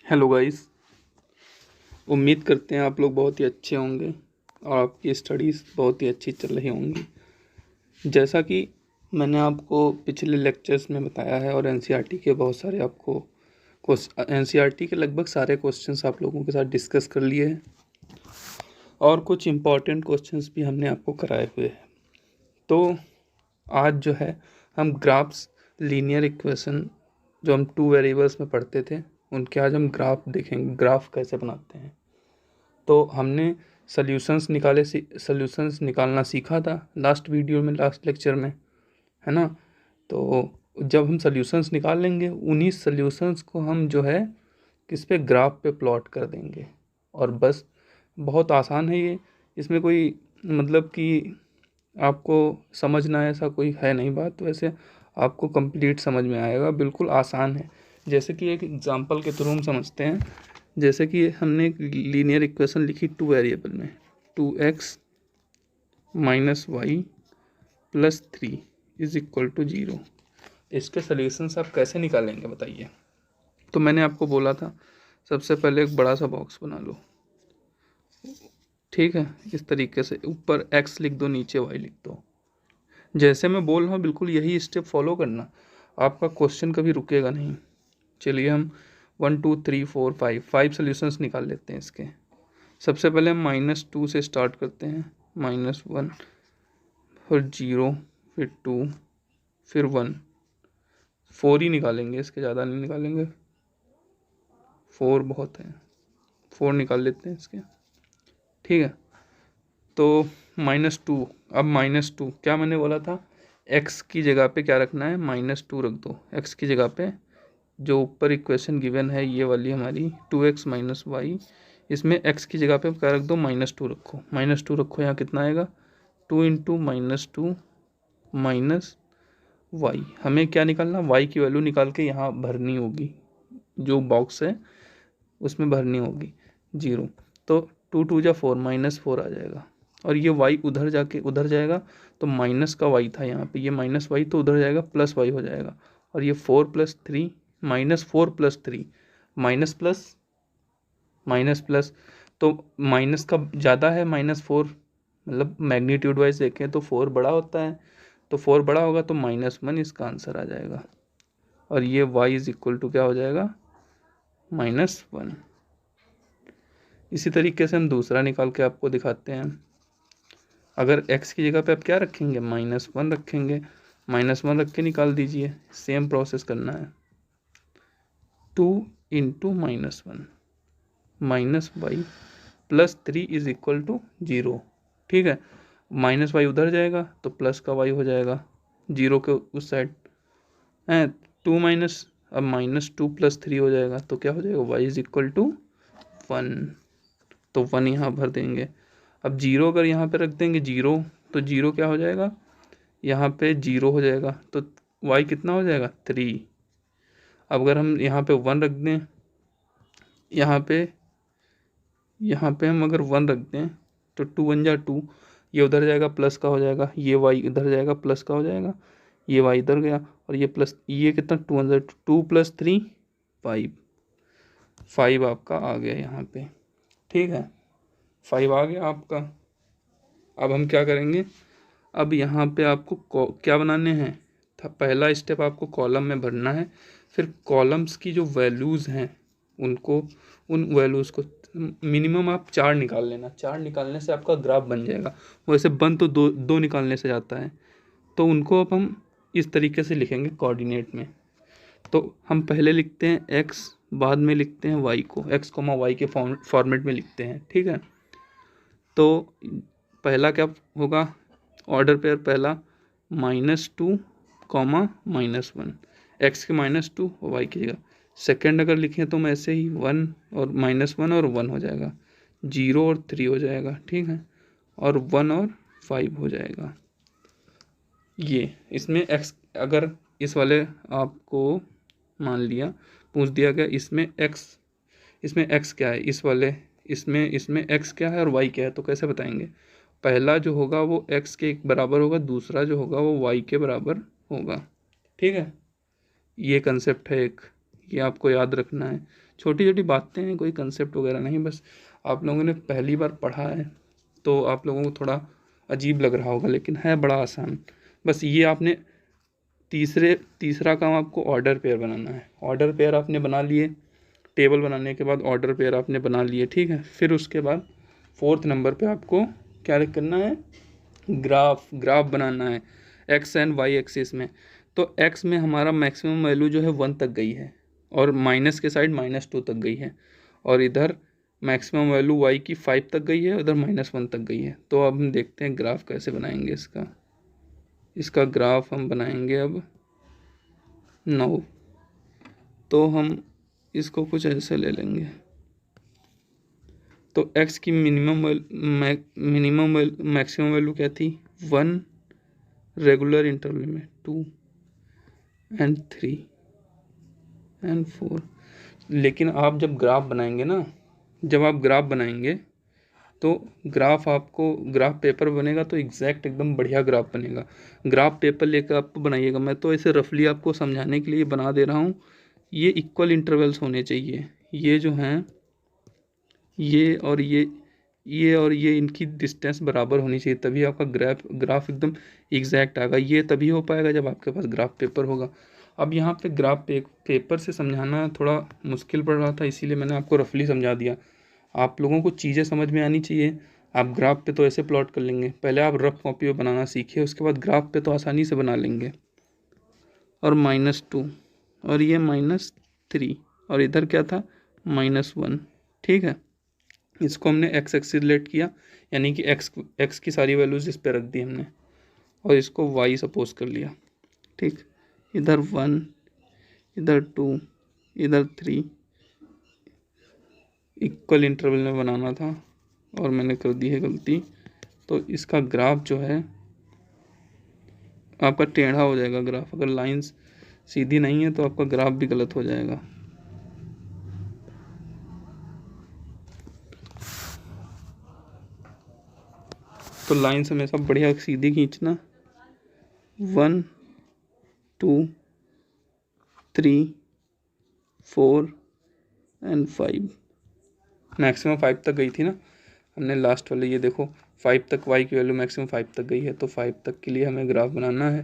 Hello guys. उम्मीद करते हैं आप लोग बहुत ही अच्छे होंगे और आपकी स्टडीज़ बहुत ही अच्छी चल रही होंगी। जैसा कि मैंने आपको पिछले लेक्चर्स में बताया है और एनसीईआरटी के बहुत सारे आपको एनसीईआरटी के लगभग सारे क्वेश्चंस आप लोगों के साथ डिस्कस कर लिए हैं और कुछ इम्पॉर्टेंट क्वेश्चंस भी हमने आपको कराए हुए हैं। तो आज जो है हम ग्राफ्स, लीनियर इक्वेशन जो हम 2 वेरिएबल्स में पढ़ते थे उनके आज हम ग्राफ देखेंगे, ग्राफ कैसे बनाते हैं। तो हमने सॉल्यूशंस निकालना सीखा था लास्ट वीडियो में, लास्ट लेक्चर में, है ना। तो जब हम सॉल्यूशंस निकाल लेंगे उन्हीं सॉल्यूशंस को हम जो है किस पे, ग्राफ पे प्लॉट कर देंगे और बस। बहुत आसान है ये, इसमें कोई मतलब कि आपको समझना ऐसा कोई है नहीं बात, वैसे आपको कंप्लीट समझ में आएगा, बिल्कुल आसान है। जैसे कि एक एग्जांपल के थ्रू हम समझते हैं। जैसे कि हमने एक लीनियर इक्वेशन लिखी 2 वेरिएबल में, 2x minus y plus 3 is equal to 0। इसके सॉल्यूशंस आप कैसे निकालेंगे बताइए। तो मैंने आपको बोला था सबसे पहले एक बड़ा सा बॉक्स बना लो, ठीक है। इस तरीके से ऊपर x लिख दो, नीचे y लिख दो। जैसे मैं बोल रहा हूँ बिल्कुल यही स्टेप फॉलो करना, आपका क्वेश्चन कभी रुकेगा नहीं। चलिए हम 1 2 3 4 5 सोल्यूशंस निकाल लेते हैं इसके। सबसे पहले हम -2 से स्टार्ट करते हैं, -1, फिर 0, फिर 2, फिर 1। 4 ही निकालेंगे, इसके ज़्यादा नहीं निकालेंगे, 4 बहुत है, 4 निकाल लेते हैं इसके, ठीक है। तो -2, अब -2 क्या मैंने बोला था, x की जगह पे क्या रखना है, -2 रख दो। x की जगह पे जो ऊपर इक्वेशन गिवन है ये वाली हमारी 2x माइनस वाई, इसमें x की जगह पे क्या रख दो, -2 रखो। -2 रखो, यहाँ कितना आएगा, 2 इंटू -2 माइनस वाई। हमें क्या निकालना, y की वैल्यू निकाल के यहाँ भरनी होगी, जो बॉक्स है उसमें भरनी होगी 0। तो 2 2 जा 4, -4 आ जाएगा और ये y उधर जाके उधर जाएगा, तो माइनस का y था यहाँ पे, ये -y तो उधर जाएगा, प्लस y हो जाएगा। और ये 4 + 3, -4 + 3, माइनस प्लस माइनस प्लस, तो माइनस का ज़्यादा है, -4, मतलब मैग्नीट्यूड वाइज देखें तो 4 बड़ा होता है, तो 4 बड़ा होगा तो -1 इसका आंसर आ जाएगा। और ये y इज इक्वल टू क्या हो जाएगा, -1। इसी तरीके से हम दूसरा निकाल के आपको दिखाते हैं। अगर x की जगह पे आप क्या रखेंगे, -1 रखेंगे, -1 रख के निकाल दीजिए। सेम प्रोसेस करना है, 2 into -1 minus y plus 3 is equal to 0, ठीक है। -y उधर जाएगा तो प्लस का y हो जाएगा 0 के उस साइड है, 2 माइनस, अब -2 + 3 हो जाएगा, तो क्या हो जाएगा, y इज इक्वल टू 1। तो 1 यहाँ भर देंगे। अब 0 अगर यहाँ पे रख देंगे 0, तो 0 क्या हो जाएगा, यहाँ पे 0 हो जाएगा, तो y कितना हो जाएगा, 3। अब अगर हम यहाँ पे 1 रख दें, यहाँ पे हम अगर 1 रख दें तो 2 1 जा 2, ये उधर जाएगा, प्लस का हो जाएगा, ये y इधर जाएगा, प्लस का हो जाएगा, ये y इधर गया और ये प्लस, ये कितना, 2 1 जा 2 + 3 5, 5 आपका आ गया यहाँ पे, ठीक है। 5 आ गया आपका। अब हम क्या करेंगे, अब यहाँ पे आपको क्या बनाने हैं, पहला स्टेप आपको कॉलम में भरना है, फिर कॉलम्स की जो वैल्यूज़ हैं उनको, उन वैल्यूज़ को मिनिमम आप 4 निकाल लेना। 4 निकालने से आपका ग्राफ बन जाएगा। वैसे बन तो दो निकालने से जाता है, तो उनको अब हम इस तरीके से लिखेंगे कोऑर्डिनेट में। तो हम पहले लिखते हैं x, बाद में लिखते हैं y को, x, y के फॉर्मेट में लिखते हैं, ठीक है। तो पहला क्या होगा, ऑर्डर पेयर पहला -2, -1, x के -2 और y की जगह। सेकेंड अगर लिखें तो हम ऐसे ही 1 और -1 और 1 हो जाएगा, 0 और 3 हो जाएगा, ठीक है, और 1 और 5 हो जाएगा। ये इसमें x, अगर इस वाले आपको मान लिया, पूछ दिया गया इसमें x क्या है, इस वाले इसमें x क्या है और y क्या है, तो कैसे बताएंगे। पहला जो होगा वो x के बराबर होगा, दूसरा जो होगा वो y के बराबर होगा, ठीक है। ये कंसेप्ट है एक, ये आपको याद रखना है। छोटी छोटी बातें हैं, कोई कंसेप्ट वगैरह नहीं, बस आप लोगों ने पहली बार पढ़ा है तो आप लोगों को थोड़ा अजीब लग रहा होगा, लेकिन है बड़ा आसान। बस ये आपने तीसरा काम आपको ऑर्डर पेयर बनाना है। ऑर्डर पेयर आपने बना लिए, टेबल बनाने के बाद ऑर्डर पेयर आपने बना लिए, ठीक है। फिर उसके बाद 4th नंबर पे आपको क्या करना है, ग्राफ बनाना है एक्स एंड वाई एक्सिस में। तो एक्स में हमारा मैक्सिमम वैल्यू जो है 1 तक गई है, और माइनस के साइड -2 तक गई है, और इधर मैक्सिमम वैल्यू वाई की 5 तक गई है, उधर -1 तक गई है। तो अब हम देखते हैं ग्राफ कैसे बनाएंगे इसका ग्राफ हम बनाएंगे अब 9। तो हम इसको कुछ ऐसे ले लेंगे। तो x की मैक्सिमम वैल्यू क्या थी, 1, रेगुलर इंटरवल में 2 एंड 3 एंड 4। लेकिन आप जब ग्राफ बनाएंगे ना, जब आप ग्राफ बनाएंगे तो ग्राफ पेपर बनेगा तो एग्जैक्ट एकदम बढ़िया ग्राफ बनेगा। ग्राफ पेपर लेकर आप बनाइएगा, मैं तो ऐसे रफली आपको समझाने के लिए बना दे रहा हूँ। ये इक्वल इंटरवल्स होने चाहिए, ये जो हैं ये और ये इनकी डिस्टेंस बराबर होनी चाहिए, तभी आपका ग्राफ एकदम एग्जैक्ट आएगा। ये तभी हो पाएगा जब आपके पास ग्राफ पेपर होगा। अब यहाँ पे ग्राफ पेपर से समझाना थोड़ा मुश्किल पड़ रहा था, इसीलिए मैंने आपको रफली समझा दिया। आप लोगों को चीज़ें समझ में आनी चाहिए। आप ग्राफ पे तो ऐसे प्लॉट कर लेंगे, पहले आप रफ कॉपी पे बनाना सीखिए, उसके बाद ग्राफ पे तो आसानी से बना लेंगे। और -2 और ये -3 और इधर क्या था, -1, ठीक है। इसको हमने एक्स एक्सिस रिलेट किया, यानी कि एक्स की सारी वैल्यूज इस पे रख दी हमने, और इसको वाई सपोज कर लिया, ठीक। इधर 1, इधर 2, इधर 3, इक्वल इंटरवल में बनाना था और मैंने कर दी है गलती। तो इसका ग्राफ जो है आपका टेढ़ा हो जाएगा। ग्राफ अगर लाइंस सीधी नहीं है तो आपका ग्राफ भी गलत हो जाएगा। तो लाइंस हमेशा बढ़िया सीधी खींचना, 1, 2, 3, 4 एंड 5। मैक्सिमम 5 तक गई थी ना हमने लास्ट वाले, ये देखो 5 तक वाई की वैल्यू मैक्सिमम 5 तक गई है, तो 5 तक के लिए हमें ग्राफ बनाना है।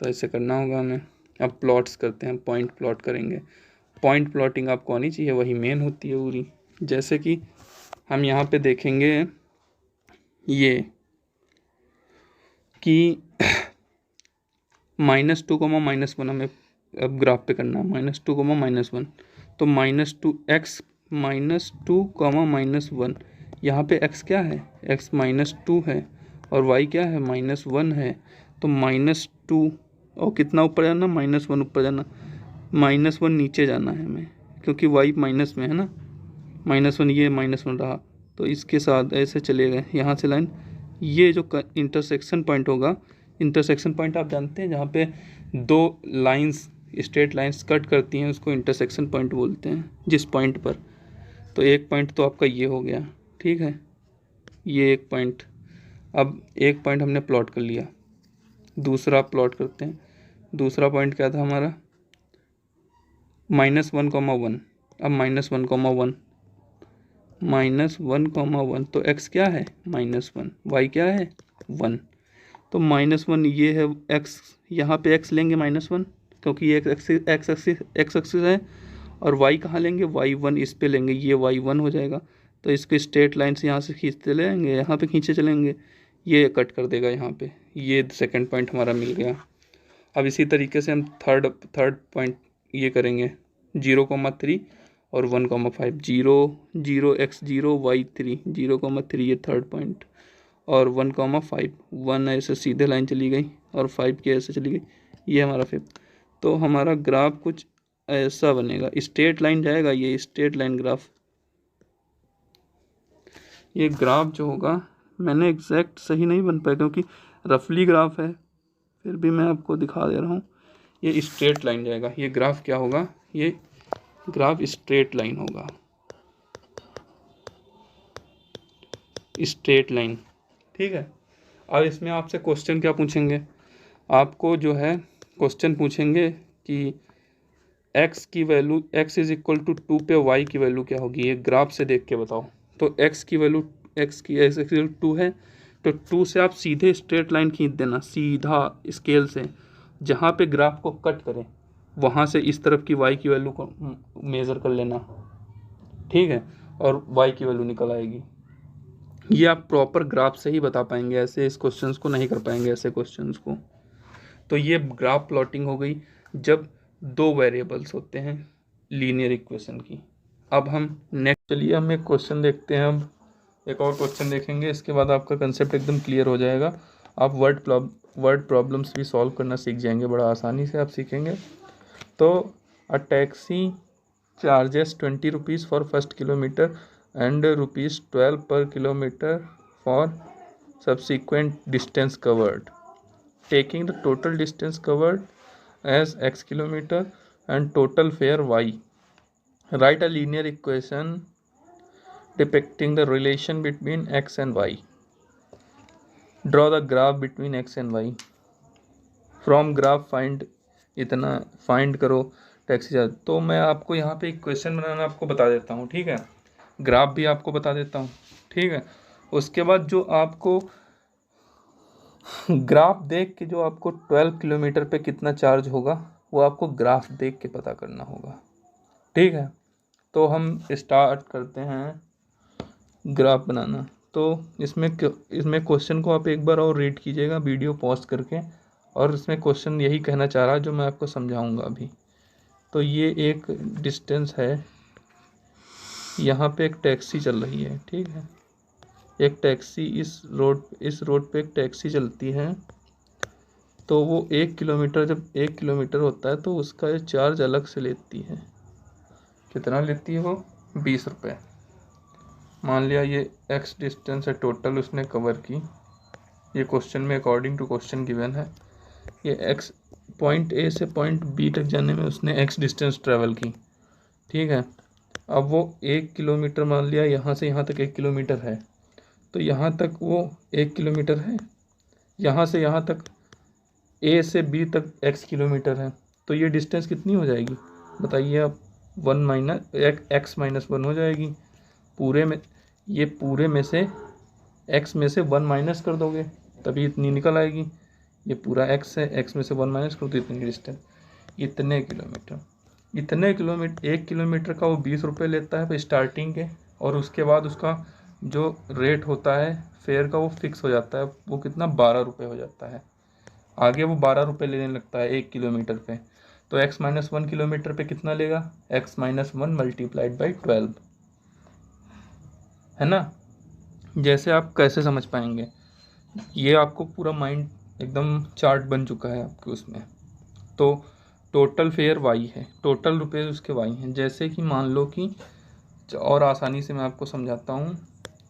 तो ऐसे करना होगा हमें। अब प्लॉट्स करते हैं, पॉइंट प्लॉट करेंगे। पॉइंट प्लॉटिंग आपको आनी चाहिए, वही मेन होती है पूरी। जैसे कि हम यहाँ पे देखेंगे ये कि -2, -1 हमें अब ग्राफ पे करना है, -2, -1। तो -2x, -2, -1, यहाँ पे x क्या है, x -2 है और y क्या है, -1 है। तो -2 और कितना ऊपर जाना, -1 ऊपर जाना, -1 नीचे जाना है हमें, क्योंकि y माइनस में है ना, -1 ये -1 रहा, तो इसके साथ ऐसे चले गए यहाँ से लाइन। ये जो इंटरसेक्शन पॉइंट होगा, इंटरसेक्शन पॉइंट आप जानते हैं, जहाँ पे 2 लाइंस स्ट्रेट लाइंस कट करती हैं, उसको इंटरसेक्शन पॉइंट बोलते हैं, जिस पॉइंट पर। तो एक पॉइंट तो आपका ये हो गया, ठीक है, ये एक पॉइंट। अब एक पॉइंट हमने प्लॉट कर लिया, दूसरा प्लॉट करते हैं। दूसरा पॉइंट क्या था हमारा, -1, -1। अब -1, -1, तो x क्या है, -1, y क्या है, 1। तो -1 ये है x, यहाँ पे x लेंगे -1, क्योंकि ये x एक्सिस है, और y कहाँ लेंगे, y1 इस पे लेंगे, ये y1 हो जाएगा। तो इसके स्ट्रेट लाइन से यहाँ से खींचते चलेंगे, यहाँ पे खींचे चलेंगे, ये कट कर देगा यहाँ पे, ये सेकंड पॉइंट हमारा मिल गया। अब इसी तरीके से हम थर्ड पॉइंट ये करेंगे, 0,3 और 1,5, 0, 0, x 0, y 3, 0,3 ये थर्ड पॉइंट, और 1,5, 1 ऐसे सीधे लाइन चली गई और 5 की ऐसे चली गई, ये हमारा फिफ्थ। तो हमारा ग्राफ कुछ ऐसा बनेगा, स्ट्रेट लाइन जाएगा, ये स्ट्रेट लाइन ग्राफ। ये ग्राफ जो होगा, मैंने एग्जैक्ट सही नहीं बन पाया क्योंकि रफली ग्राफ है, फिर भी मैं आपको दिखा दे रहा हूँ। ये स्ट्रेट लाइन जाएगा, ये ग्राफ क्या होगा, ये ग्राफ स्ट्रेट लाइन होगा, स्ट्रेट लाइन, ठीक है। अब इसमें आपसे क्वेश्चन क्या पूछेंगे, आपको जो है क्वेश्चन पूछेंगे कि एक्स की value x is equal to 2 पे वाई की वैल्यू क्या होगी, ये ग्राफ से देख के बताओ। तो एक्स की वैल्यू एक्स की एक्स इक्वल 2 है, तो 2 से आप सीधे स्ट्रेट लाइन खींच देना सीधा स्केल से, जहाँ पे ग्राफ को कट करें वहाँ से इस तरफ की वाई की वैल्यू को मेज़र कर लेना, ठीक है, और वाई की वैल्यू निकल आएगी। ये आप प्रॉपर ग्राफ से ही बता पाएंगे, ऐसे इस क्वेश्चंस को नहीं कर पाएंगे ऐसे क्वेश्चंस को। तो ये ग्राफ प्लॉटिंग हो गई जब दो वेरिएबल्स होते हैं लीनियर इक्वेशन की। अब हम नेक्स्ट चलिए हम एक क्वेश्चन देखते हैं, अब एक और क्वेश्चन देखेंगे, इसके बाद आपका कंसेप्ट एकदम क्लियर हो जाएगा। आप वर्ड प्रॉब्लम्स भी सॉल्व करना सीख जाएंगे, बड़ा आसानी से आप सीखेंगे। तो a taxi charges 20 rupees for first kilometre and ₹12 per kilometer for subsequent distance covered. Taking the total distance covered as x kilometer and total fare y. Write a linear equation depicting the relation between x and y. Draw the graph between x and y. From graph find इतना find करो taxi charge. तो मैं आपको यहाँ पे एक question बनाना आपको बता देता हूँ, ठीक है, ग्राफ भी आपको बता देता हूँ, ठीक है। उसके बाद जो आपको ग्राफ देख के जो आपको 12 किलोमीटर पे कितना चार्ज होगा वो आपको ग्राफ देख के पता करना होगा, ठीक है। तो हम स्टार्ट करते हैं ग्राफ बनाना। तो इसमें क्वेश्चन को आप एक बार और रीड कीजिएगा वीडियो पॉज करके, और इसमें क्वेश्चन यही कहना चाह रहा है जो मैं आपको समझाऊंगा अभी। तो ये एक डिस्टेंस है, यहाँ पे एक टैक्सी चल रही है, ठीक है, एक टैक्सी इस रोड पे एक टैक्सी चलती है। तो वो 1 किलोमीटर, जब 1 किलोमीटर होता है तो उसका ये चार्ज अलग से लेती है। कितना लेती है वो? 20 रुपये। मान लिया ये एक्स डिस्टेंस है टोटल उसने कवर की, ये क्वेश्चन में अकॉर्डिंग टू क्वेश्चन गिवन है। ये एक्स पॉइंट ए से पॉइंट बी तक जाने में उसने एक्स डिस्टेंस ट्रेवल की, ठीक है। अब वो 1 किलोमीटर, मान लिया यहाँ से यहाँ तक 1 किलोमीटर है, तो यहाँ तक वो 1 किलोमीटर है, यहाँ से यहाँ तक ए से बी तक x किलोमीटर है। तो ये डिस्टेंस कितनी हो जाएगी बताइए आप? 1 माइनस एक्स माइनस 1 हो जाएगी। पूरे में ये पूरे में से x में से 1 माइनस कर दोगे तभी इतनी निकल आएगी। ये पूरा x है, x में से 1 माइनस करो तो इतनी डिस्टेंस, इतने किलोमीटर। 1 किलोमीटर का वो 20 रुपये लेता है स्टार्टिंग के, और उसके बाद उसका जो रेट होता है फेयर का वो फिक्स हो जाता है, वो कितना 12 रुपये हो जाता है। आगे वो 12 रुपये लेने लगता है 1 किलोमीटर पे। तो x माइनस 1 किलोमीटर पे कितना लेगा? x माइनस 1 मल्टीप्लाइड बाई 12, है ना। जैसे आप कैसे समझ पाएंगे, ये आपको पूरा माइंड एकदम चार्ट बन चुका है आपके उसमें। तो टोटल फेयर y है, टोटल रुपये उसके y हैं। जैसे कि मान लो कि, और आसानी से मैं आपको समझाता हूँ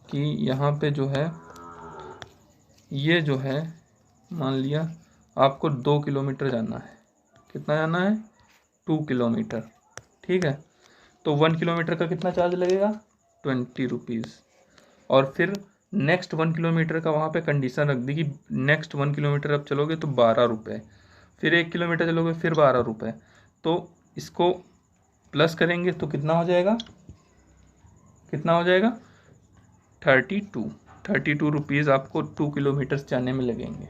कि यहाँ पे जो है, ये जो है, मान लिया आपको 2 किलोमीटर जाना है। कितना जाना है? 2 किलोमीटर, ठीक है। तो 1 किलोमीटर का कितना चार्ज लगेगा? 20 रुपीज़। और फिर नेक्स्ट 1 किलोमीटर का वहाँ पे कंडीशन रख दी कि नेक्स्ट 1 किलोमीटर अब चलोगे तो 12 रुपये, फिर 1 किलोमीटर चलोगे फिर 12 रुपये। तो इसको प्लस करेंगे तो कितना हो जाएगा? कितना हो जाएगा? 32 रुपीज़ आपको 2 किलोमीटर जाने में लगेंगे।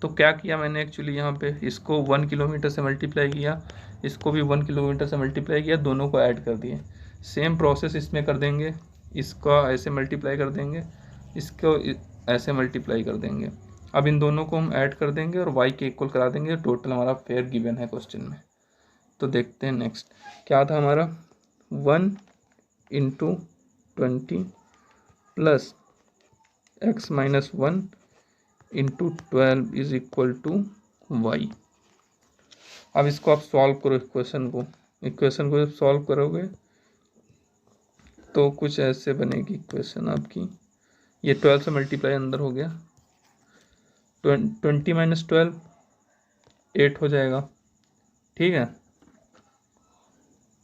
तो क्या किया मैंने एक्चुअली यहाँ पे, इसको 1 किलोमीटर से मल्टीप्लाई किया, इसको भी 1 किलोमीटर से मल्टीप्लाई किया, दोनों को ऐड कर दिए। सेम प्रोसेस इसमें कर देंगे, इसका ऐसे मल्टीप्लाई कर देंगे, इसको ऐसे मल्टीप्लाई कर देंगे। अब इन दोनों को हम ऐड कर देंगे और y के इक्वल करा देंगे। टोटल हमारा फेयर गिवन है क्वेश्चन में। तो देखते हैं नेक्स्ट क्या था हमारा। 1 into 20 plus x minus 1 into 12 is equal to वाई। अब इसको आप सॉल्व करो, इक्वेशन को जब सॉल्व करोगे तो कुछ ऐसे बनेगी इक्वेशन आपकी। ये 12 से मल्टीप्लाई अंदर हो गया, 20 माइनस 12 8 हो जाएगा, ठीक है।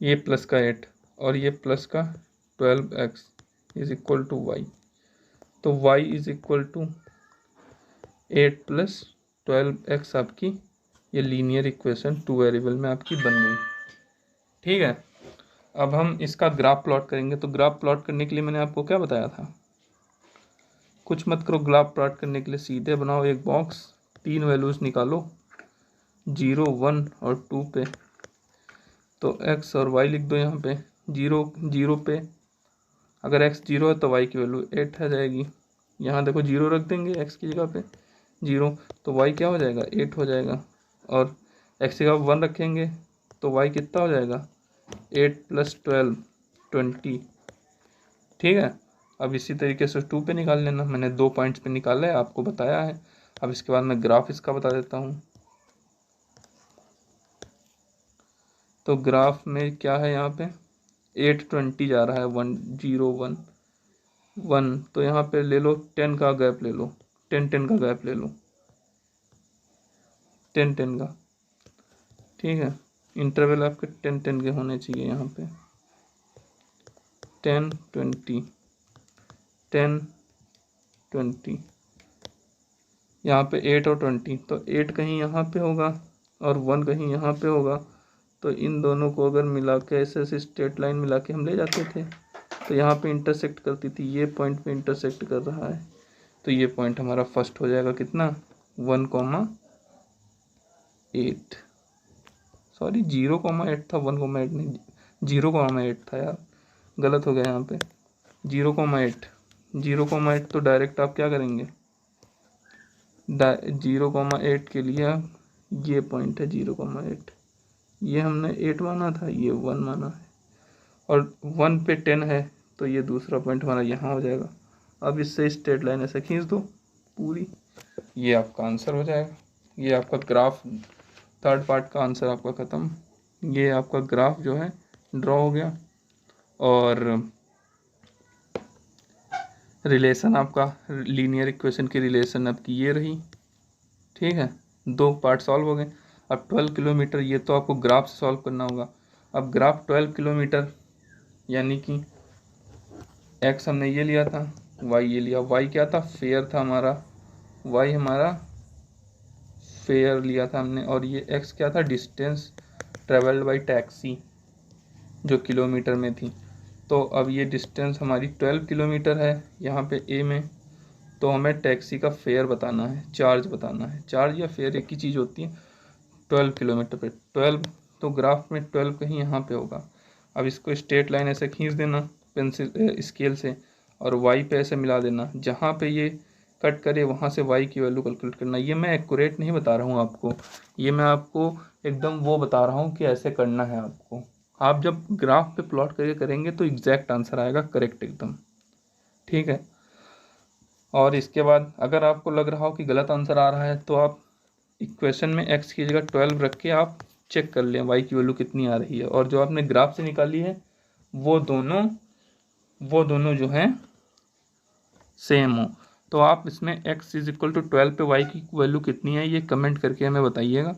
ये प्लस का 8 और ये प्लस का 12x इज इक्वल टू वाई। तो y is equal to 8 plus 12x आपकी ये लीनियर इक्वेशन 2 वेरिएबल में आपकी बन गई। ठीक है, अब हम इसका ग्राफ प्लॉट करेंगे। तो ग्राफ प्लॉट करने के लिए मैंने आपको क्या बताया था, कुछ मत करो, ग्राफ प्लॉट करने के लिए सीधे बनाओ एक बॉक्स, 3 वैल्यूज़ निकालो 0, 1 और 2 पे। तो x और y लिख दो यहाँ पे। 0 0 पे अगर x 0 है तो y की वैल्यू 8 आ जाएगी। यहाँ देखो 0 रख देंगे x की जगह पे 0, तो y क्या हो जाएगा 8 हो जाएगा। और x की जगह 1 रखेंगे तो y कितना हो जाएगा 8 + 12 20। ठीक है, अब इसी तरीके से 2 पे निकाल लेना। मैंने 2 पॉइंट्स पे निकाला है, आपको बताया है। अब इसके बाद मैं ग्राफ इसका बता देता हूँ। तो ग्राफ में क्या है, यहाँ पे 8 20 जा रहा है, 1 0 1 1, तो यहाँ पे ले लो 10 का गैप ले लो, 10 10 का गैप ले लो, 10 10 का। ठीक है, इंटरवल आपके 10 10 के होने चाहिए। यहाँ पे 10 20 10 20, यहाँ पे 8 और 20, तो 8 कहीं यहाँ पे होगा और 1 कहीं यहाँ पे होगा। तो इन दोनों को अगर मिला के ऐसे ऐसे स्ट्रेट लाइन मिला के हम ले जाते थे, तो यहाँ पे इंटरसेक्ट करती थी, ये पॉइंट पे इंटरसेक्ट कर रहा है। तो ये पॉइंट हमारा फर्स्ट हो जाएगा कितना 1,8, सॉरी 0,8 था, 1,8 नहीं, 0,8 था यार, गलत हो गया यहाँ पे। 0,8 0,8 तो डायरेक्ट आप क्या करेंगे, 0,8 के लिए ये पॉइंट है 0,8, ये हमने 8 माना था, ये 1 माना है, और 1 पे 10 है, तो ये दूसरा पॉइंट हमारा यहाँ हो जाएगा। अब इससे स्ट्रेट लाइन ऐसे खींच दो पूरी, ये आपका आंसर हो जाएगा। ये आपका ग्राफ, थर्ड पार्ट का आंसर आपका ख़त्म। ये आपका ग्राफ जो है ड्रॉ हो गया, और रिलेशन आपका लीनियर इक्वेशन की रिलेशन आपकी ये रही। ठीक है, 2 पार्ट सॉल्व हो गए। अब 12 किलोमीटर, ये तो आपको ग्राफ से सॉल्व करना होगा। अब ग्राफ 12 किलोमीटर यानी कि x हमने ये लिया था, y ये लिया, y क्या था फेयर था हमारा, y हमारा फेयर लिया था हमने, और ये x क्या था डिस्टेंस ट्रेवल्ड बाई टैक्सी जो किलोमीटर में थी। तो अब ये डिस्टेंस हमारी 12 किलोमीटर है यहाँ पे a में, तो हमें टैक्सी का फेयर बताना है, चार्ज बताना है। चार्ज या फेयर एक ही चीज़ होती है। 12 किलोमीटर पे 12, तो ग्राफ में 12 कहीं यहाँ पे होगा। अब इसको स्ट्रेट लाइन ऐसे खींच देना पेंसिल स्केल से, और y पे ऐसे मिला देना, जहाँ पे ये कट करे वहाँ से y की वैल्यू कैलकुलेट करना। ये मैं एक्यूरेट नहीं बता रहा हूँ आपको, ये मैं आपको एकदम वो बता रहा हूँ कि ऐसे करना है आपको। आप जब ग्राफ पे प्लॉट करके करेंगे तो एग्जैक्ट आंसर आएगा, करेक्ट एकदम। ठीक है, और इसके बाद अगर आपको लग रहा हो कि गलत आंसर आ रहा है, तो आप इक्वेशन में x की जगह 12 रख के आप चेक कर लें y की वैल्यू कितनी आ रही है, और जो आपने ग्राफ से निकाली है वो दोनों जो हैं सेम हो। तो आप इसमें x इज इक्वल टू 12 पे y की वैल्यू कितनी है ये कमेंट करके हमें बताइएगा,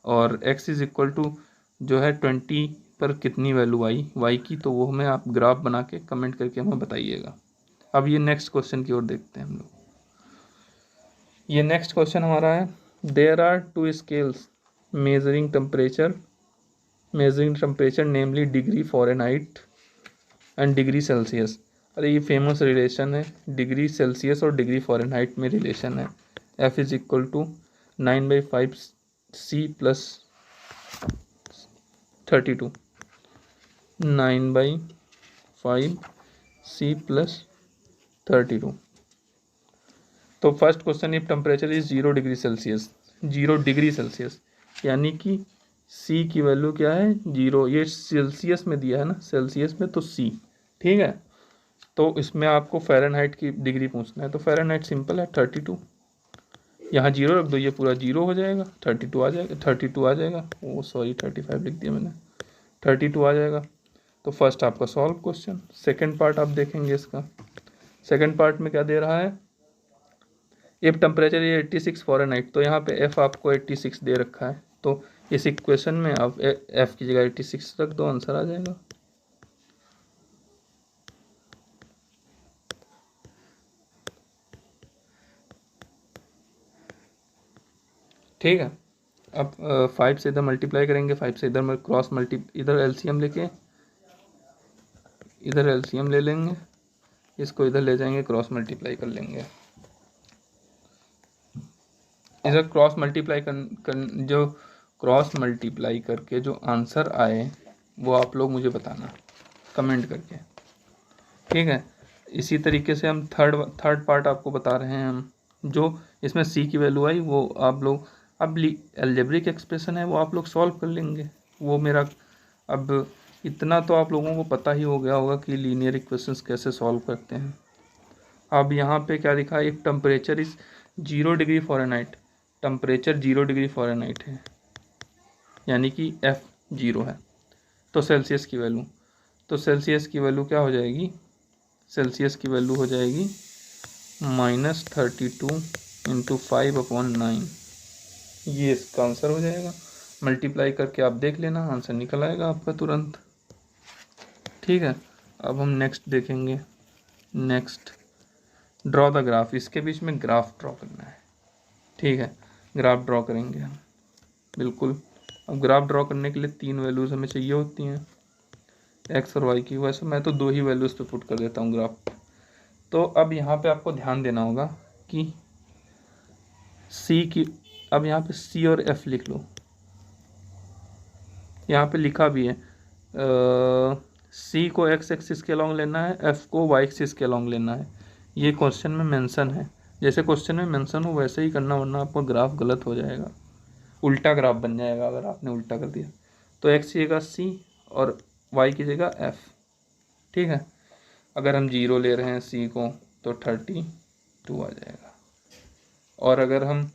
और x इज इक्वल टू जो है 20 पर कितनी वैल्यू आई y की, तो वो हमें आप ग्राफ बना के कमेंट करके हमें बताइएगा। अब ये नेक्स्ट क्वेश्चन की ओर देखते हैं हम लोग। ये नेक्स्ट क्वेश्चन हमारा है, there are 2 scales measuring temperature namely degree Fahrenheit and degree Celsius. अरे ये फेमस रिलेशन है, डिग्री सेल्सियस और डिग्री फ़ारेनहाइट में रिलेशन है। F is equal to 9/5 C plus 32, 9/5 C plus 32। तो first question, if temperature is 0 degree Celsius, यानी कि C की वैल्यू क्या है 0, ये सेल्सियस में दिया है ना, सेल्सियस में तो C। ठीक है, तो इसमें आपको फ़ारेनहाइट की डिग्री पूछना है, तो फ़ारेनहाइट सिंपल है 32, यहाँ 0 रख दो, ये पूरा 0 हो जाएगा, 32 आ जाएगा, 32 आ जाएगा, ओ सॉरी 35 लिख दिया मैंने, 32 आ जाएगा। तो फर्स्ट आपका सॉल्व क्वेश्चन। सेकेंड पार्ट आप देखेंगे इसका, सेकेंड पार्ट में क्या दे रहा है, इफ टेम्परेचर ये 86 फ़ारेनहाइट, तो यहाँ पे एफ आपको 86 दे रखा है, तो इस इक्वेशन में आप एफ की जगह 86 रख दो, आंसर आ जाएगा। ठीक है, अब 5 से इधर मल्टीप्लाई करेंगे, 5 से इधर इधर एलसीएम लेके इधर एलसीएम ले लेंगे, इसको इधर ले जाएंगे, क्रॉस मल्टीप्लाई कर लेंगे। इधर क्रॉस मल्टीप्लाई जो क्रॉस मल्टीप्लाई करके जो आंसर आए वो आप लोग मुझे बताना कमेंट करके, ठीक है। इसी तरीके से हम थर्ड पार्ट आपको बता रहे हैं हम, जो इसमें सी की वैल्यू आई वो आप लोग अब अलजेब्रिक एक्सप्रेशन है वो आप लोग सॉल्व कर लेंगे। वो मेरा अब इतना तो आप लोगों को पता ही हो गया होगा कि लीनियर इक्वेशंस कैसे सॉल्व करते हैं। अब यहाँ पे क्या लिखा है, एक temperature is 0 degree Fahrenheit, temperature 0 degree Fahrenheit है, यानी कि F 0 है। तो सेल्सियस की वैल्यू, तो सेल्सियस की वैल्यू क्या हो जाएगी, सेल्सियस की वैल्यू हो जाएगी -32 इंटू 5/9। ये इसका आंसर हो जाएगा। मल्टीप्लाई करके आप देख लेना, आंसर निकल आएगा आपका तुरंत, ठीक है। अब हम नेक्स्ट देखेंगे। नेक्स्ट ड्रॉ द ग्राफ, इसके बीच में ग्राफ ड्रॉ करना है, ठीक है। ग्राफ ड्रॉ करेंगे हम, बिल्कुल। अब ग्राफ ड्रॉ करने के लिए 3 वैल्यूज़ हमें चाहिए होती हैं, एक्स और वाई की। वैसे मैं तो 2 ही वैल्यूज़ पे पुट कर देता हूँ ग्राफ। तो अब यहाँ पे आपको ध्यान देना होगा कि सी की, अब यहाँ पे सी और एफ लिख लो, यहाँ पे लिखा भी है सी को एक्स एक्सिस के अलॉन्ग लेना है, एफ को वाई एक्सिस के अलॉन्ग लेना है। ये क्वेश्चन में मेंशन है, जैसे क्वेश्चन में मेंशन हो वैसे ही करना, वरना आपका ग्राफ गलत हो जाएगा, उल्टा ग्राफ बन जाएगा अगर आपने उल्टा कर दिया। तो एक्स की जगह सी और वाई की जगह एफ, ठीक है। अगर हम 0 ले रहे हैं सी को तो 32 आ जाएगा, और अगर हम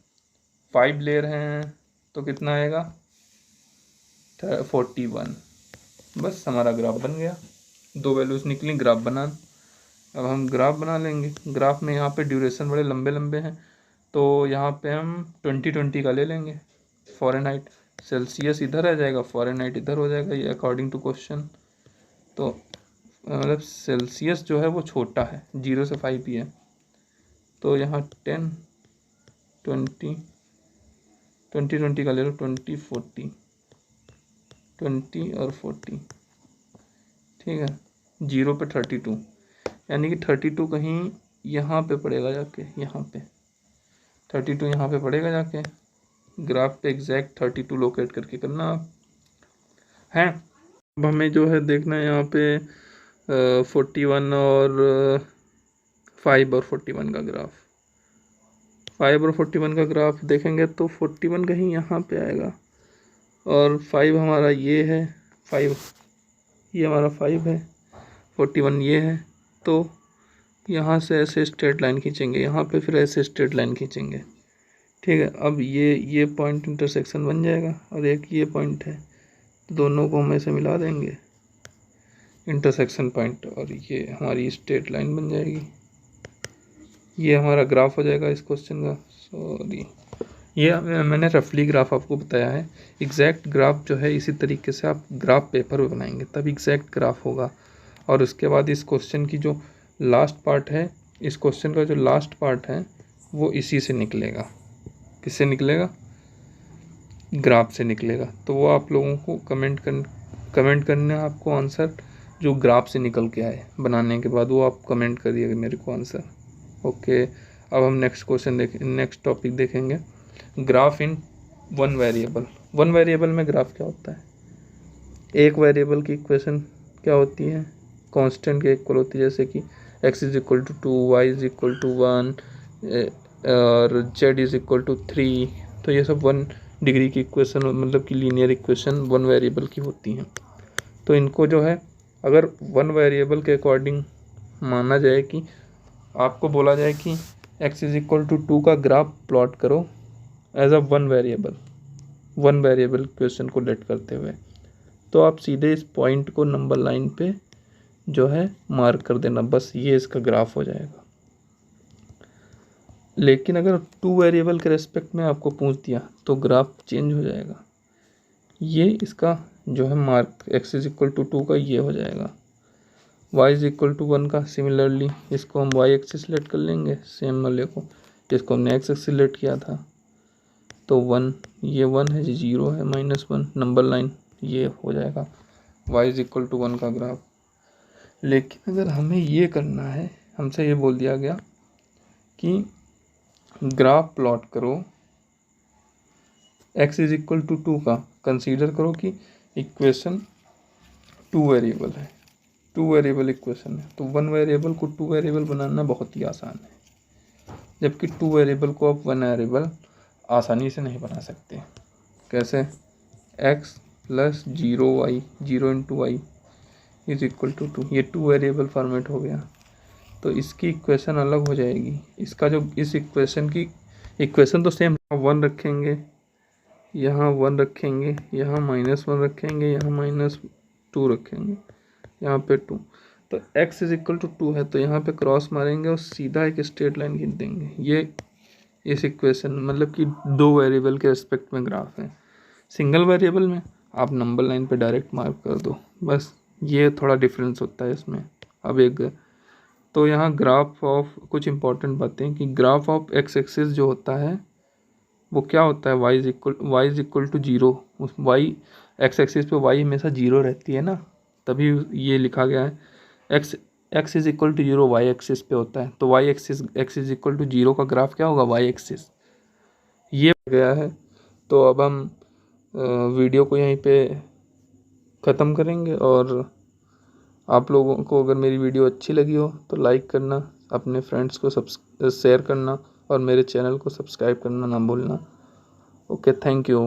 5 ले रहे हैं तो कितना आएगा 41। बस हमारा ग्राफ बन गया, 2 वैल्यूज़ निकली, ग्राफ बना। अब हम ग्राफ बना लेंगे। ग्राफ में यहाँ पे ड्यूरेशन बड़े लंबे लंबे हैं, तो यहाँ पे हम 20-20 का ले लेंगे फ़ारेनहाइट। सेल्सियस इधर आ जाएगा, फ़ारेनहाइट इधर हो जाएगा, ये अकॉर्डिंग टू क्वेश्चन। तो मतलब सेल्सियस जो है वो छोटा है, 0 से 5 ही है, तो यहाँ 10 20 20 का ले लो, 20 40 20 और 40, ठीक है। 0 पे 32, यानी कि 32 कहीं यहाँ पे पड़ेगा जाके, यहाँ पे 32 यहाँ पे पड़ेगा जाके। ग्राफ पे एग्जैक्ट 32 लोकेट करके करना आप हैं। अब हमें जो है देखना है यहाँ पे 41 और 5 और 41 का ग्राफ। 5 और 41 का ग्राफ देखेंगे तो 41 कहीं यहाँ पे आएगा, और 5 हमारा ये है, 5 ये हमारा 5 है, 41 ये है। तो यहाँ से ऐसे स्ट्रेट लाइन खींचेंगे, यहाँ पे फिर ऐसे स्ट्रेट लाइन खींचेंगे, ठीक है। अब ये पॉइंट इंटरसेक्शन बन जाएगा, और एक ये पॉइंट है, दोनों को हम ऐसे मिला देंगे इंटरसेक्शन पॉइंट, और ये हमारी स्ट्रेट लाइन बन जाएगी। ये हमारा ग्राफ हो जाएगा इस क्वेश्चन का। सॉरी, ये मैंने रफली ग्राफ आपको बताया है। एग्जैक्ट ग्राफ जो है इसी तरीके से आप ग्राफ पेपर में बनाएंगे, तब एग्जैक्ट ग्राफ होगा। और उसके बाद इस क्वेश्चन की जो लास्ट पार्ट है, इस क्वेश्चन का जो लास्ट पार्ट है वो इसी से निकलेगा। किससे निकलेगा? ग्राफ से निकलेगा। तो वो आप लोगों को कमेंट करना आपको आंसर जो ग्राफ से निकल के आए बनाने के बाद, वो आप कमेंट करिएगा मेरे को आंसर। ओके, अब हम नेक्स्ट टॉपिक देखेंगे, ग्राफ इन 1 वेरिएबल। 1 वेरिएबल में ग्राफ क्या होता है? एक वेरिएबल की इक्वेशन क्या होती है? कांस्टेंट के इक्वल होती है, जैसे कि x is equal to 2, y is equal to 1 और z इज इक्वल टू 3। तो ये सब 1 डिग्री की इक्वेशन, मतलब कि लीनियर इक्वेशन 1 वेरिएबल की होती हैं। तो इनको जो है अगर 1 वेरिएबल के अकॉर्डिंग माना जाए कि आपको बोला जाए कि x इज इक्वल टू 2 का ग्राफ प्लॉट करो एज अ 1 वेरिएबल इक्वेशन को लेट करते हुए, तो आप सीधे इस पॉइंट को नंबर लाइन पे जो है मार्क कर देना, बस ये इसका ग्राफ हो जाएगा। लेकिन अगर 2 वेरिएबल के रेस्पेक्ट में आपको पूछ दिया तो ग्राफ चेंज हो जाएगा। ये इसका जो है mark x is equal to 2 का ये हो जाएगा, y इज इक्वल टू 1 का सिमिलरली इसको हम y एक्सिस सेलेक्ट कर लेंगे, सेम वाले को जिसको हमने x एक्सिस सेलेक्ट किया था। तो 1, ये 1 है, ये 0 है, -1 नंबर लाइन, ये हो जाएगा y इज इक्वल टू 1 का ग्राफ। लेकिन अगर हमें ये करना है, हमसे ये बोल दिया गया कि ग्राफ प्लॉट करो x इज इक्वल टू 2 का, कंसीडर करो कि इक्वेशन 2 वेरिएबल है, 2 वेरिएबल इक्वेशन है, तो 1 वेरिएबल को 2 वेरिएबल बनाना बहुत ही आसान है, जबकि 2 वेरिएबल को आप 1 वेरिएबल आसानी से नहीं बना सकते। कैसे? x plus 0y, 0 into y is equal to 2, ये 2 वेरिएबल फॉर्मेट हो गया, तो इसकी इक्वेशन अलग हो जाएगी। इसका जो इस इक्वेशन की इक्वेशन तो सेम, 1 रखेंगे, यहाँ 1 रखेंगे, यहाँ -1 रखेंगे, यहाँ -2 रखेंगे, यहाँ पे 2, तो x इज इक्वल टू 2 है, तो यहाँ पे क्रॉस मारेंगे और सीधा एक स्ट्रेट लाइन खींच देंगे। ये इस इक्वेशन मतलब कि 2 वेरिएबल के रिस्पेक्ट में ग्राफ है। सिंगल वेरिएबल में आप नंबर लाइन पे डायरेक्ट मार्क कर दो, बस ये थोड़ा डिफरेंस होता है इसमें। अब एक तो यहाँ ग्राफ ऑफ, कुछ इंपॉर्टेंट बातें कि ग्राफ ऑफ एक्स एक्सिस जो होता है वो क्या होता है, y इज इक्वल टू 0, उस y एक्स एक्सिस पे y हमेशा 0 रहती है ना, तभी ये लिखा गया है x is equal to 0 y axis पे होता है, तो y axis x is equal to 0 का ग्राफ क्या होगा, y एक्सिस, ये गया है। तो अब हम वीडियो को यहीं पे ख़त्म करेंगे, और आप लोगों को अगर मेरी वीडियो अच्छी लगी हो तो लाइक करना, अपने फ्रेंड्स को शेयर करना और मेरे चैनल को सब्सक्राइब करना ना भूलना। Okay, thank you.